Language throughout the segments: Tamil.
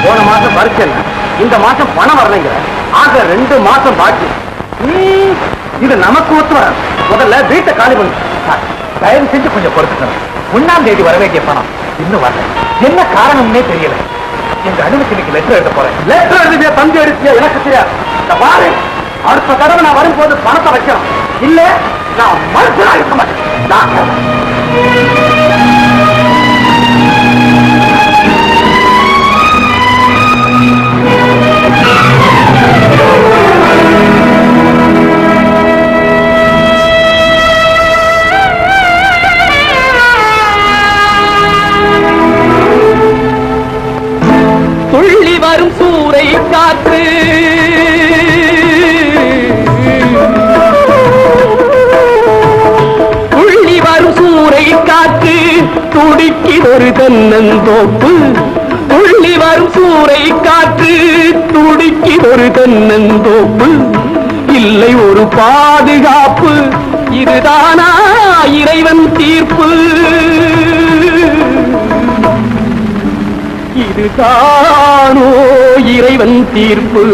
போன மாசம் பரிசு, இந்த மாசம் பணம் வரலைங்கிற. ஆக 2 மாசம் பாக்கி. இது நமக்கு ஒத்து வர. முதல்ல வீட்டை காலி பண்ணு. தயவு செஞ்சு கொஞ்சம் பொறுத்துக்கணும். 1ஆம் தேதி வர வேண்டிய பணம் இன்னும் வரல. என்ன காரணம்னே தெரியல. எங்க அனுமதிக்கு லெட்டர் எழுத போறேன். லெட்டர் எழுதிய பங்கு எடுத்தியா எனக்கு தெரியாது. பாரு, அடுத்த தடவை நான் வரும்போது பணத்தை வைக்கணும். இல்ல நான் மனுஷனா இருக்க மாட்டேன். துள்ளி வரும் சூறை காற்று துள்ளி வரும் சூறை காற்று துடிக்கிதொரு தென்னந்தோப்பு. துள்ளி வரும் சூறை காற்று துடிக்கிதொரு தென்னந்தோப்பு. இல்லை ஒரு பாதுகாப்பு, இதுதானா இறைவன் தீர்ப்பு? இதுதானோ இறைவன் தீர்ப்பு?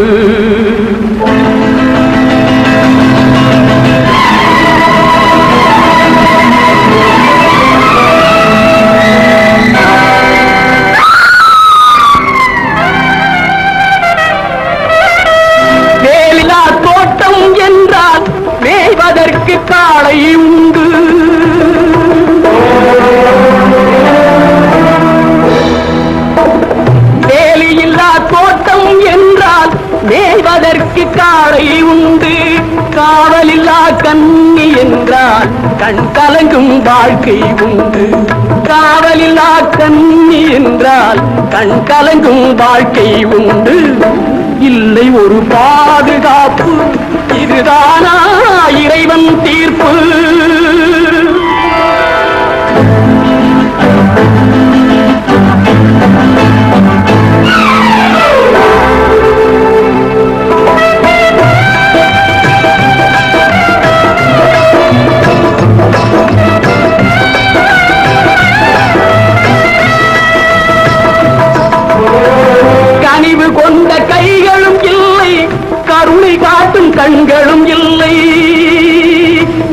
வேலிலா தோட்டம் என்றால் மேய்வதற்கு காளை உண்டு. வேலியில்லா தோட்டம் என்றால் மேய்வதற்கு காளை உண்டு. காவலில்லா கண்ணி என்றால் கண் கலங்கும் வாழ்க்கை உண்டு. காவலில்லா கண்ணி என்றால் கண் கலங்கும் வாழ்க்கை உண்டு. இல்லை ஒரு பாதுகாப்பு, இதுதானா இறைவன் தீர்ப்பு? கனிவு கொண்ட கைகளும் இல்லை, கருணை காட்டும் கண்களும் இல்லை.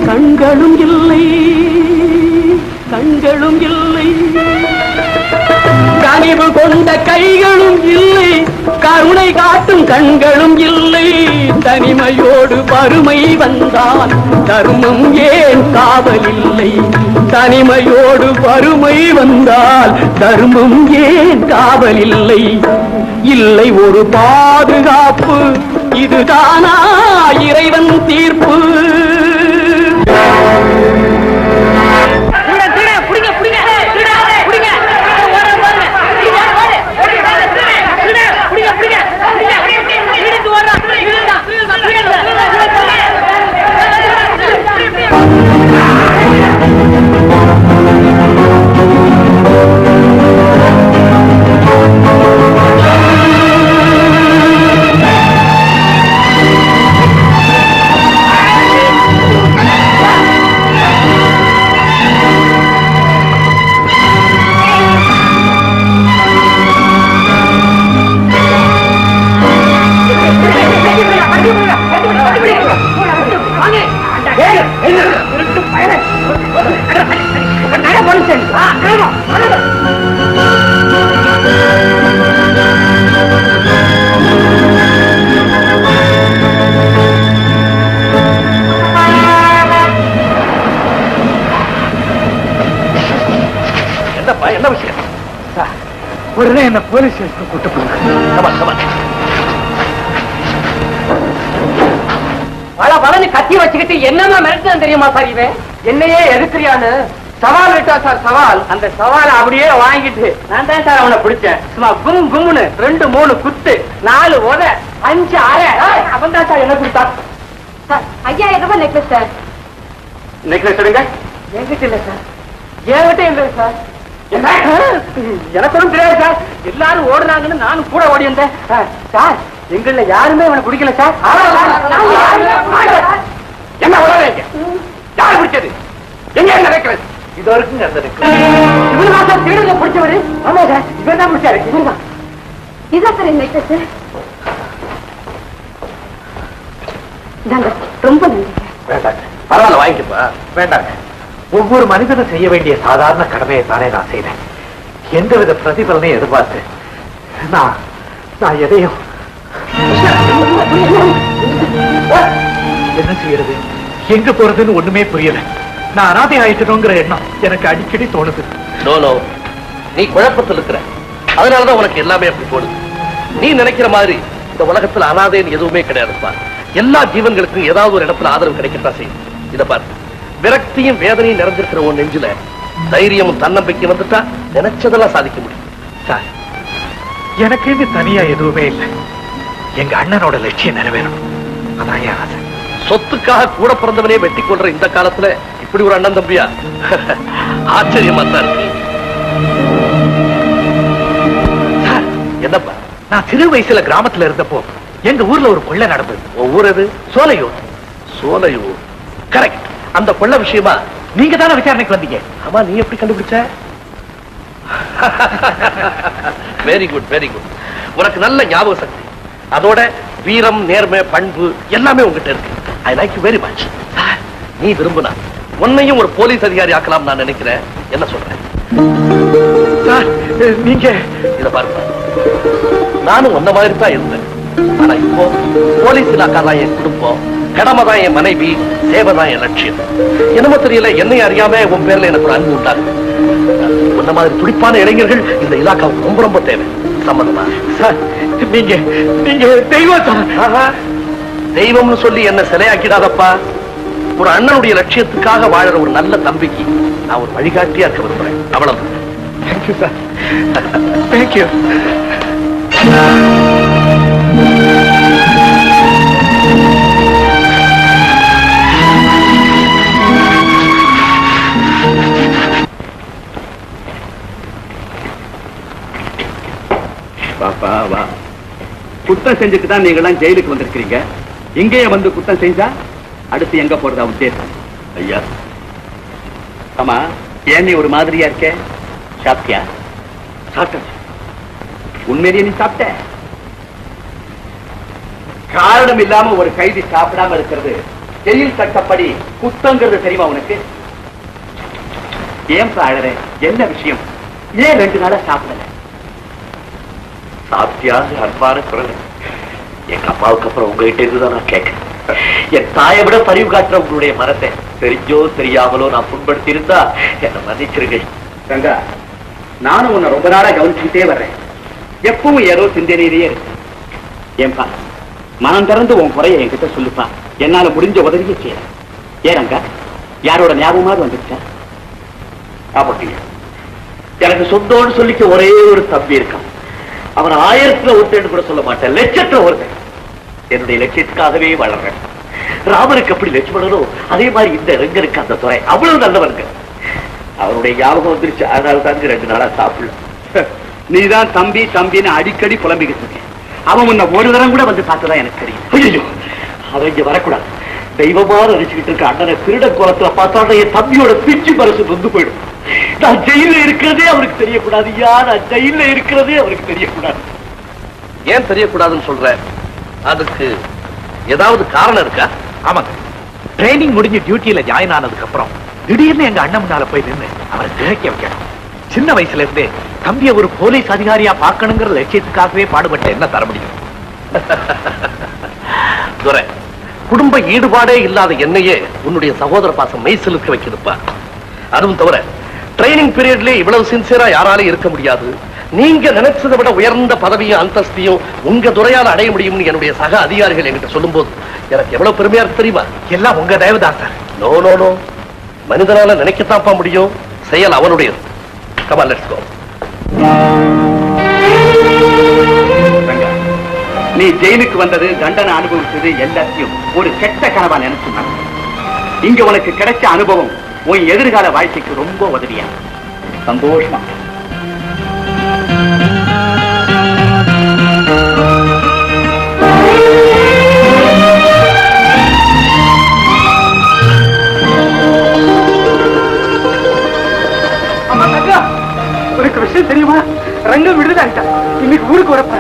கண்களும் இல்லை, கண்களும் இல்லை. கனிவு கொண்ட கைகளும் இல்லை, கருணை காட்டும் கண்களும் இல்லை. தனிமையோடு வறுமை வந்தால் தர்மம் ஏன் காவல் இல்லை? தனிமையோடு வறுமை வந்தால் தர்மம் ஏன் காவல் இல்லை? இல்லை ஒரு பாதுகாப்பு, இதுதானா இறைவன் தீர்ப்பு? என்ன விஷயம்? உடனே என்ன போலீஸ் ஸ்டேஷனுக்கு கூட்டு போங்க. பழனி கத்தி வச்சுக்கிட்டு என்னமா மிரட்டுன்னு தெரியுமா சார்? இவன் என்னையே எதுக்குறியான்னு சவால் விட்டா சார். சவால், அந்த சவாலை அப்படியே வாங்கிட்டு நான் தான் சார் அவனை பிடிச்சேன். சும்மா கும் கும்னு 2 3 குத்து, 4 உத, 5 அரை. அவன் தான் சார் என்ன கொடுத்தா. 5000 ரூபாய் நெக்லஸ் சார். நெக்லஸ் எடுங்க. என்கிட்ட இல்ல சார், என்கிட்ட இல்லை சார். எனக்கு ஒன்றும் தெரியாது சார். எல்லாரும் ஓடுனாங்கன்னு நானும் கூட ஓடி வந்தேன் சார். எங்கள யாருமே அவனை பிடிக்கல சார். என்ன உடனே யார் பிடிச்சது? எங்க நடக்கிறது? இது வரைக்கும் நடந்திருக்கு. இவரு தான் சார் திருடனை பிடிச்சவரு. ஆமா சார், இவர் தான் பிடிச்சாரு. இவருதான் இதான் சார் என் நெக்லஸ். ரொம்ப நன்றி. வேண்டாங்க, பரவாயில்ல, வாங்கிக்கப்பா. வேண்டாங்க, ஒவ்வொரு மனிதனும் செய்ய வேண்டிய சாதாரண கடமையை தானே நான் செய்தேன். எந்தவித பிரதிபலனையும் எதிர்பார்த்து நான் எதையும் என்ன செய்யறது, எங்க போறதுன்னு ஒண்ணுமே புரியல. நான் அனாதை ஆயிட்டணுங்கிற எண்ணம் எனக்கு அடிக்கடி தோணுது. நீ குழப்பத்தில் இருக்கிற, அதனாலதான் உனக்கு எல்லாமே அப்படி போடுது. நீ நினைக்கிற மாதிரி இந்த உலகத்துல அனாதைன்னு எதுவுமே கிடையாதுப்பா. எல்லா ஜீவன்களுக்கும் ஏதாவது ஒரு இடத்துல ஆதரவு கிடைக்கத்தான் செய்யும். இத பாரு, விரக்தியும் வேதனையும் நிறைஞ்சிருக்கிற உன் நெஞ்சில தைரியமும் தன்னம்பிக்கை வந்துட்டா நினைச்சதெல்லாம் சாதிக்க முடியும். சார், எனக்கு தனியா எதுவுமே இல்லை. எங்க அண்ணனோட லட்சியம் நிறைவேறணும், அதான் என் ஆசை. சொத்துக்காக கூட பிறந்தவனே வெட்டி கொள்ற இந்த காலத்துல இப்படி ஒரு அண்ணன் தம்பியா? ஆச்சரியமா தான் இருக்கு. சார், என்னப்பா? நான் சிறு வயசுல கிராமத்துல இருந்தப்போ எங்க ஊர்ல ஒரு கொள்ளை நடந்தது. ஒவ்வொரு இது சோலையூர். சோலையூர், கரெக்ட். அந்த கொள்ளை விஷயமா நீங்க தானே விசாரணைக்கு வந்தீங்க? ஆமா, நீ எப்படி கண்டுபிடிச்ச? Very good, very good. உனக்கு நல்ல ஞாபக சக்தி, அதோட வீரம், நேர்மை, பண்பு எல்லாமே உங்ககிட்ட இருக்கு. I like you very much. நீ விரும்புனா உன்னையும் ஒரு போலீஸ் அதிகாரி ஆக்கலாம் நான் நினைக்கிறேன். என்ன சொல்றேன்? சார், நீங்க இத பாருங்க, நானும் உன்ன மாதிரி தான் இருந்தேன். ஆனா இப்போ போலீஸ் இலாக்கா தான் என் குடும்பம், கடமை தான் என் மனைவி, சேவை தான் என் லட்சியம். என்னமோ தெரியல, என்னை அறியாம உன் பேர்ல எனக்கு ஒரு அன்பு உண்டாது. உன்ன மாதிரி துடிப்பான இளைஞர்கள் இந்த இலாக்காவுக்கு ரொம்ப ரொம்ப தேவை. சம்மதமா? சார், நீங்க தெய்வம். தெய்வம்னு சொல்லி என்ன சிலையாக்கிடாதப்பா. ஒரு அண்ணனுடைய லட்சியத்துக்காக வாழற ஒரு நல்ல தம்பிக்கு நான் ஒரு வழிகாட்டியா இருக்க விரும்புறேன். அவ்வளவு. Thank you sir, thank you. பாப்பா வா. குற்றம் செஞ்சுட்டு தான் நீங்க எல்லாம் ஜெயிலுக்கு வந்திருக்கிறீங்க. இங்கேயே வந்து குற்றம் செஞ்சா அடுத்து எங்க போறதா உத்தேசம்? ஐயா, ஆமா, ஏன் நீ ஒரு மாதிரியா இருக்க? சாப்பிட்டியா? சாப்பிட்ட. உண்மையிலேயே நீ சாப்பிட்ட? காரணம் இல்லாம ஒரு கைதி சாப்பிடாம இருக்கிறது ஜெயில் சட்டப்படி குத்தங்கிறது தெரியுமா உனக்கு? ஏன் அழற? என்ன விஷயம்? ஏன் 2 நாளா சாப்பிடல? சாப்பிட்டியா? அன்பான குரல். எங்க அம்மாவுக்கு அப்புறம் உங்ககிட்ட இருந்துதான் நான் கேட்கிறேன். என் தாயை விட பரிவு காட்டுற உங்களுடைய மனத்தை தெரிஞ்சோ தெரியாமலோ நான் புண்படுத்தி இருந்தா என்ன மன்னிச்சிருங்க. கங்கா, நானும் உன்னை ரொம்ப நாளா கவனிச்சுட்டே வர்றேன். எப்பவும் ஏதோ சிந்தனையிலேயே இருக்கு. ஏன்பா, மனம் திறந்து உன் குறைய என்கிட்ட சொல்லுப்பா. என்னால முடிஞ்ச உதவியை செய்ய. ஏன் அங்கா, யாரோட ஞாபகமாவது வந்துருச்சா? ஆமாட்டியா, எனக்கு சொந்தம்னு சொல்லிக்க ஒரே ஒரு தம்பி இருக்கான். அவன் 1000த்துல ஒருத்தன் கூட சொல்ல மாட்டேன், 1,00,000த்துல ஒருத்தன். என்னுடைய லட்சியத்துக்காகவே வளர்றேன். ராமனுக்கு அப்படி லட்சுமணனோ அதே மாதிரி இந்த ரங்கனுக்கு அந்த துறை அவ்வளவு நல்லவனுங்க. அவனுடைய ஞாபகம் வந்துருச்சு, அதனால தாங்க 2 நாளா சாப்பிடல. நீதான் தம்பி தம்பின்னு அடிக்கடி புலம்பிக்கிட்டு இருக்க. அவன் உன்னை ஒரு தரம் கூட வந்து பார்த்ததான் எனக்கு தெரியும். ஐயோ, அவன் இங்க வரக்கூடாது. தெய்வமா நினைச்சுக்கிட்டு இருக்க அண்ணனை திருட கோலத்துல பார்த்தா என் தம்பியோட பிச்சு மனசு வந்து போயிடும். நான் ஜெயில இருக்கிறதே அவருக்கு தெரியக்கூடாது. நான் ஜெயில இருக்கிறதே அவருக்கு தெரியக்கூடாது. ஏன் தெரியக்கூடாதுன்னு சொல்ற? அதுக்கு ஏதாவது காரணம் இருக்கா? ஆமாங்க, ட்ரைனிங் முடிஞ்சு டியூட்டியில ஜாயின் ஆனதுக்கு அப்புறம் திடீர்னு எங்க அண்ணன் முன்னால போய் நின்று அவரை திரைக்க வைக்கணும். சின்ன வயசுல இருந்தே தம்பிய ஒரு போலீஸ் அதிகாரியா பார்க்கணுங்கிற லட்சியத்துக்காகவே பாடுபட்ட என்ன தர முடியும்? துரை, குடும்ப ஈடுபாடே இல்லாத என்னையே உன்னுடைய சகோதர பாசம் மெய்சிலுக்கு வைக்கிறதுப்பா. அதுவும் தவிர ட்ரைனிங் பீரியட்லயே இவ்வளவு சின்சியரா யாராலும் இருக்க முடியாது. நீங்க நினைச்சதை விட உயர்ந்த பதவியும் அந்தஸ்தையும் உங்க துறையால அடைய முடியும்னு என்னுடைய சக அதிகாரிகள் என்கிட்ட சொல்லும் போது எனக்கு எவ்வளவு பெருமையா இருக்கு தெரியுமா? எல்லாம் உங்க தயவுதான் சார். நோ நோ நோ, மனிதனால நினைக்கத்தான்ப்பா முடியும், செயல் அவனுடையது. Come on, let's go. நீ ஜெயிலுக்கு வந்தது, தண்டனை அனுபவிச்சது எல்லாத்தையும் ஒரு கெட்ட கனவா நினைச்சு இங்க உனக்கு கிடைச்ச அனுபவம் உன் எதிர்கால வாழ்க்கைக்கு ரொம்ப உதவியா. சந்தோஷமா உனக்கு விஷயம் தெரியுமா? ரங்கம் விடுதலை ஆயிட்டா. இன்னைக்கு ஊருக்கு வரப்ப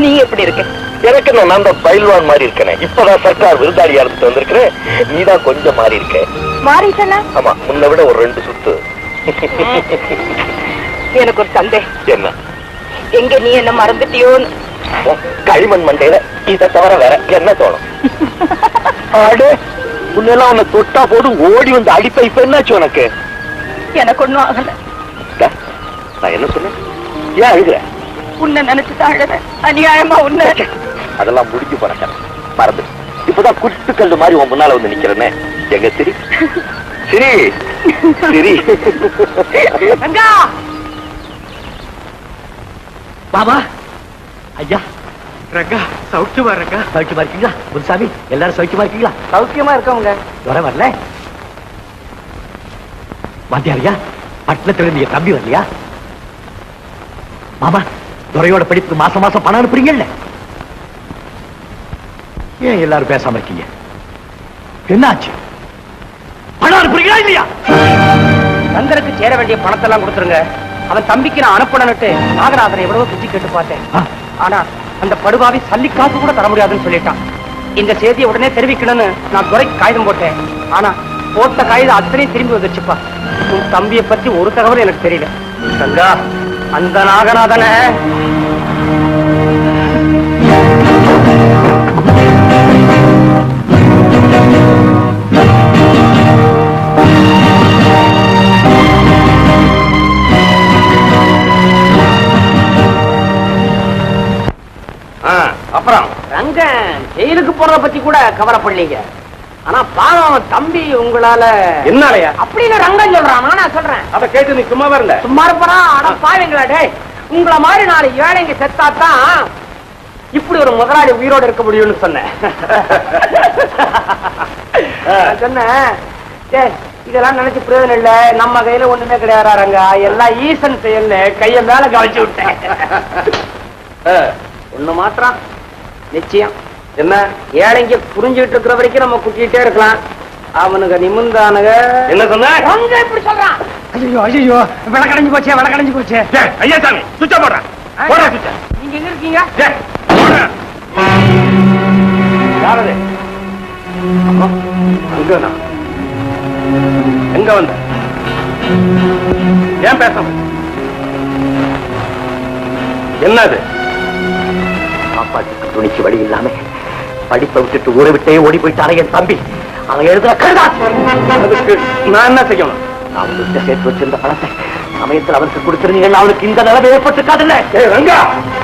நீ எப்படி இருக்க? எனக்கு நான் தான் பயில்வான் மாதிரி இருக்கேன். இப்பதான் சர்க்கார் விருதாளியா இருந்துட்டு வந்திருக்கிறேன். நீதான் கொஞ்சம் மாறி இருக்க. மாறிட்டனா? ஆமா, முன்ன விட ஒரு 2 சுத்து. எனக்கு ஒரு சந்தேகம். என்ன? எங்க நீ என்ன மறந்துட்டியோன்னு. களிமண் மண்டையில இதை தவிர வேற என்ன தோணும்? ஆடு முன்னெல்லாம் உன்னை தொட்டா போதும் ஓடி வந்து அடிப்ப. இப்ப என்னாச்சு உனக்கு? எனக்கு ஒண்ணும் ஆகல. நான் என்ன சொன்னேன்? ஏன் அழுகுற? உன்னை நினைச்சுதான் அழுத. அநியாயமா உன்னை. அதெல்லாம் முடிஞ்சு போறேன், மறந்து. இப்பதான் குட்டுக்கல்லு மாதிரி உன் முன்னால வந்து நிக்கிறேன்னு. எங்க சிரி சிரி சிரி. பாபா ஐயா, ரங்கா சௌக்கியமா இருக்கா? சௌக்கியமா இருக்கீங்களா குருசாமி? எல்லாரும் சௌக்கியமா இருக்கீங்களா? சௌக்கியமா இருக்கவங்க. வர வரல வாத்தியாரியா? பட்டணத்துல இருந்து என் தம்பி வரலையா? மாமா, துரையோட படிப்புக்கு மாசம் மாசம் பணம் அனுப்புறீங்கல்ல, ஏன் எல்லாரும் பேசாம இருக்கீங்க? என்னாச்சு? பணம் அனுப்புறீங்களா இல்லையா? சந்தருக்கு சேர வேண்டிய பணத்தை எல்லாம் கொடுத்துருங்க. அவன் தம்பிக்கு நான் அனுப்பணும்னுட்டு நாகராஜனை எவ்வளவோ பிச்சு கேட்டு பார்த்தேன். ஆனா அந்த படுபாவி சல்லி காசு கூட தர முடியாதுன்னு சொல்லிட்டான். இந்த செய்தியை உடனே தெரிவிக்கணும்னு நான் துரைக்கு காகிதம் போட்டேன். ஆனா போட்ட காகிதம் அத்தனையும் திரும்பி வந்துருச்சுப்பா. உன் தம்பியை பத்தி ஒரு தகவல் எனக்கு தெரியல. கங்கா, அந்த நாகநாதன அப்புறம் ரங்கன் ஜெயிலுக்கு போறத பத்தி கூட கவலைப்படலீங்க. ஆனா பாவம் தம்பி உங்களால என்னாலயா? அப்படின்னு ரங்கன் சொல்றான். நானா சொல்றேன்? அத கேட்டு நீ சும்மா வரல? சும்மா இருப்பா. ஆனா பாவீங்களா டே, உங்கள மாதிரி 4 ஏழைங்க செத்தாத்தான் இப்படி ஒரு முதலாளி உயிரோடு இருக்க முடியும்னு சொன்னேன். சொன்னேன், இதெல்லாம் நினைச்சு பிரயோஜனம் இல்ல, நம்ம கையில ஒண்ணுமே கிடையாதுறாங்க, எல்லாம் ஈசன் செயல்னு கைய மேல கவனிச்சு விட்டேன். ஒண்ணு மாத்திரம் நிச்சயம், என்ன ஏழைங்க புரிஞ்சுட்டு இருக்கிற வரைக்கும் நம்ம குட்டிட்டே இருக்கலாம். அவனுங்க நிமிந்தானுங்க. என்ன சொன்ன? இப்படி சொல்றான். ஐயோ ஐயோ, விளக்கடைஞ்சு போச்சே, விளக்கடைஞ்சு போச்சே. ஐயா சாமி, சுவிட்ச போடுறேன். நீங்க எங்க இருக்கீங்க? யாரது? அங்கண்ணா, எங்க வந்த? ஏன் பேச? என்னது? சாப்பாட்டுக்கு துணிக்கு வழி இல்லாம படிப்பை விட்டுட்டு ஊரை விட்டே ஓடி போயிட்டாரே என் தம்பி. அவன் எழுதுற கருதாச்சு. அதுக்கு நான் என்ன செய்யணும்? நான் அவன்கிட்ட சேர்த்து வச்சிருந்த பணத்தை சமயத்தில் அவருக்கு கொடுத்திருந்தீங்கன்னா அவனுக்கு இந்த நிலைமை ஏற்பட்டுக்காதுல்ல. ரங்கா,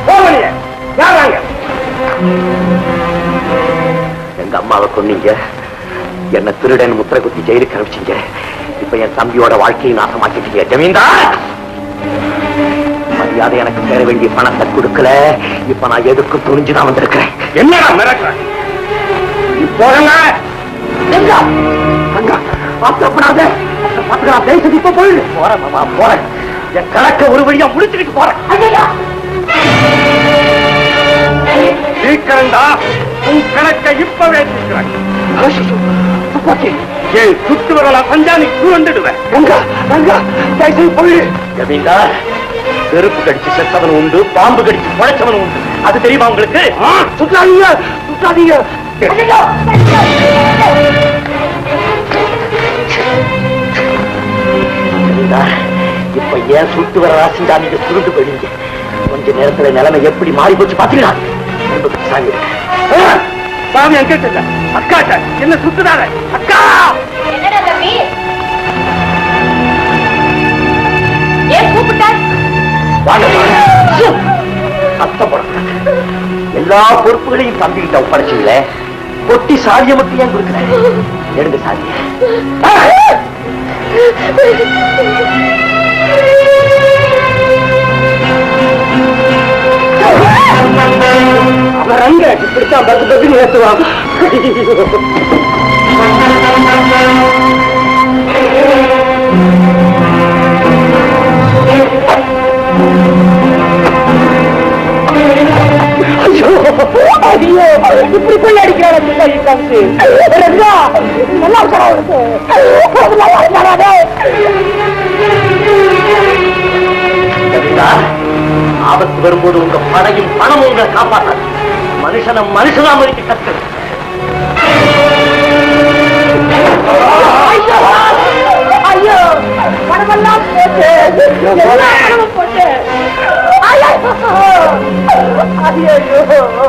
போவீங்க யாராங்க? எங்க அம்மாவை கொன்னீங்க, என்ன திருடன் முத்திரை குத்தி ஜெயிலுக்கு அனுப்பிச்சீங்க. இப்ப என் தம்பியோட வாழ்க்கையை நாசமாக்கிட்டீங்க. ஜமீன்தார், மரியாதை எனக்கு சேர வேண்டிய பணத்தை கொடுக்கல. இப்ப நான் எதுக்கும் துணிஞ்சுதான் வந்திருக்கிறேன். என்னடா மிரட்டுற? போறேங்க. இப்ப போயிடு. போறேன் மாமா, போறேன். என் கணக்க ஒரு வழியா முடிச்சுக்கிட்டு போறேன். சீக்கிரண்டா, உன் கணக்கை இப்பவே தீர்க்கிறேன். ஏன் சுத்து வரல பஞ்சானி வந்துடுவேன். ஜமீன்தார், செருப்பு கடிச்சு செத்தவன் உண்டு, பாம்பு கடிச்சு பழைச்சவன் உண்டு. அது தெரியுமா உங்களுக்கு? சுத்தாதீங்க, சுத்தாதீங்க. இப்ப ஏன் சுட்டு வர ராசிண்டா நீங்க சுருண்டு போயிடுங்க. கொஞ்ச நேரத்துல நிலைமை எப்படி மாறி போச்சு பாத்தீங்களா? சாமி சாமி அங்கிட்ட அக்காட்ட என்ன சுத்துறாங்க? அக்கா என்னடா தம்பி ஏன் கூப்பிட்ட? அத்தப்படக்கூடாது. எல்லா பொறுப்புகளையும் தம்பிக்கிட்ட ஒப்படைச்சிங்களே, பொட்டி சாதியை மட்டும் ஏன் கொடுக்கிறேன்? எடுங்க சாதிய. அவர் அங்க இப்படித்தான் பத்து பத்து ஏற்றுவாங்க. ஐயோ இப்படி போய் அடிக்கிறாங்க. ஆபத்து வரும்போது உங்க படையும் பணமும் உங்களை காப்பாற்ற மனுஷனை மனுஷனா மதிக்க கற்று